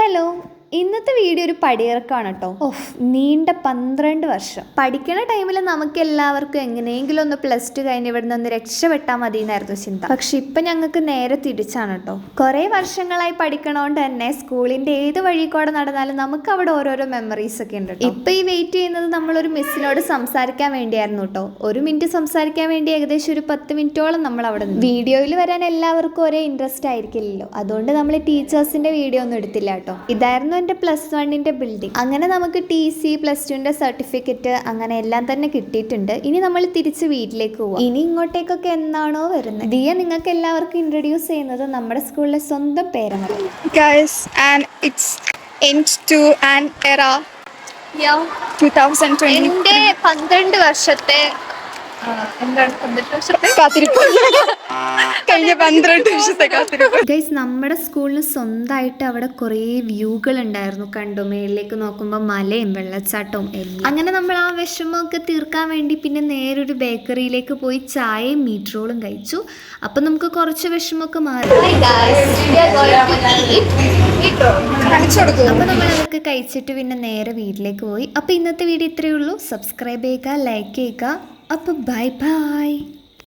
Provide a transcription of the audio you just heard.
Hello, ഇന്നത്തെ video ഒരു പടിയിറക്കാണ് കേട്ടോ. നീണ്ട 12 വർഷം പഠിക്കണ ടൈമിൽ നമുക്ക് എല്ലാവർക്കും എങ്ങനെയെങ്കിലും ഒന്ന് +2 കഴിഞ്ഞ് ഇവിടെ നിന്ന് രക്ഷപ്പെട്ടാൽ മതി എന്നായിരുന്നു ചിന്ത. പക്ഷെ ഇപ്പം ഞങ്ങൾക്ക് നേരെ തിരിച്ചാണ് കേട്ടോ. കുറേ വർഷങ്ങളായി പഠിക്കണോണ്ട് തന്നെ സ്കൂളിൻ്റെ ഏത് വഴി കൂടെ നടന്നാലും നമുക്ക് അവിടെ ഓരോരോ മെമ്മറീസ് ഒക്കെ ഉണ്ട്. ഇപ്പം ഈ വെയിറ്റ് ചെയ്യുന്നത് നമ്മളൊരു മിസ്സിനോട് സംസാരിക്കാൻ വേണ്ടിയായിരുന്നു കേട്ടോ. 1 മിനിറ്റ് സംസാരിക്കാൻ വേണ്ടി ഏകദേശം ഒരു 10 മിനിറ്റോളം നമ്മൾ അവിടെ നിന്ന്. വീഡിയോയിൽ വരാൻ എല്ലാവർക്കും ഒരേ ഇൻട്രസ്റ്റ് ആയിരിക്കില്ലല്ലോ, അതുകൊണ്ട് നമ്മൾ ടീച്ചേഴ്സിൻ്റെ വീഡിയോ ഒന്നും എടുത്തില്ല കേട്ടോ. ഇതായിരുന്നു എൻ്റെ +1 ബിൽഡിംഗ്. അങ്ങനെ നമുക്ക് TC +2 സർട്ടിഫിക്കറ്റ് അങ്ങനെ എല്ലാം തന്നെ കിട്ടിയിട്ടുണ്ട്. ഇനി നമ്മൾ തിരിച്ച് വീട്ടിലേക്ക് പോവാം. ഇനി ഇങ്ങോട്ടേക്കൊക്കെ എന്നാണോ വരുന്നത്. ദിയ നിങ്ങൾക്ക് എല്ലാവർക്കും ഇൻട്രൊഡ്യൂസ് ചെയ്യുന്നത് നമ്മുടെ സ്കൂളിലെ സ്വന്തം പേരാണ്. And it's end to an era. 2020. എൻ്റെ 12 വർഷത്തെ കാത്തിരിപ്പ്. കഴിഞ്ഞ 12 വർഷത്തെ കാത്തിരിപ്പ്. ഗൈസ്, നമ്മുടെ സ്കൂളിന് സ്വന്തമായിട്ട് അവിടെ കുറേ വ്യൂകൾ ഉണ്ടായിരുന്നു. കണ്ടു, മേളിലേക്ക് നോക്കുമ്പോൾ മലയും വെള്ളച്ചാട്ടവും എല്ലാം. അങ്ങനെ നമ്മൾ ആ വിഷമമൊക്കെ തീർക്കാൻ വേണ്ടി പിന്നെ നേരെ ഒരു ബേക്കറിയിലേക്ക് പോയി ചായയും മീറ്റ് റോളും കഴിച്ചു. അപ്പം നമുക്ക് കുറച്ച് വിഷമമൊക്കെ മാറി. അപ്പം നമ്മൾ അതൊക്കെ കഴിച്ചിട്ട് പിന്നെ നേരെ വീട്ടിലേക്ക് പോയി. അപ്പം ഇന്നത്തെ വീഡിയോ ഇത്രയേ ഉള്ളൂ. സബ്സ്ക്രൈബ് ചെയ്യുക, ലൈക്ക് ചെയ്യുക. അപ്പോൾ ബൈ ബൈ.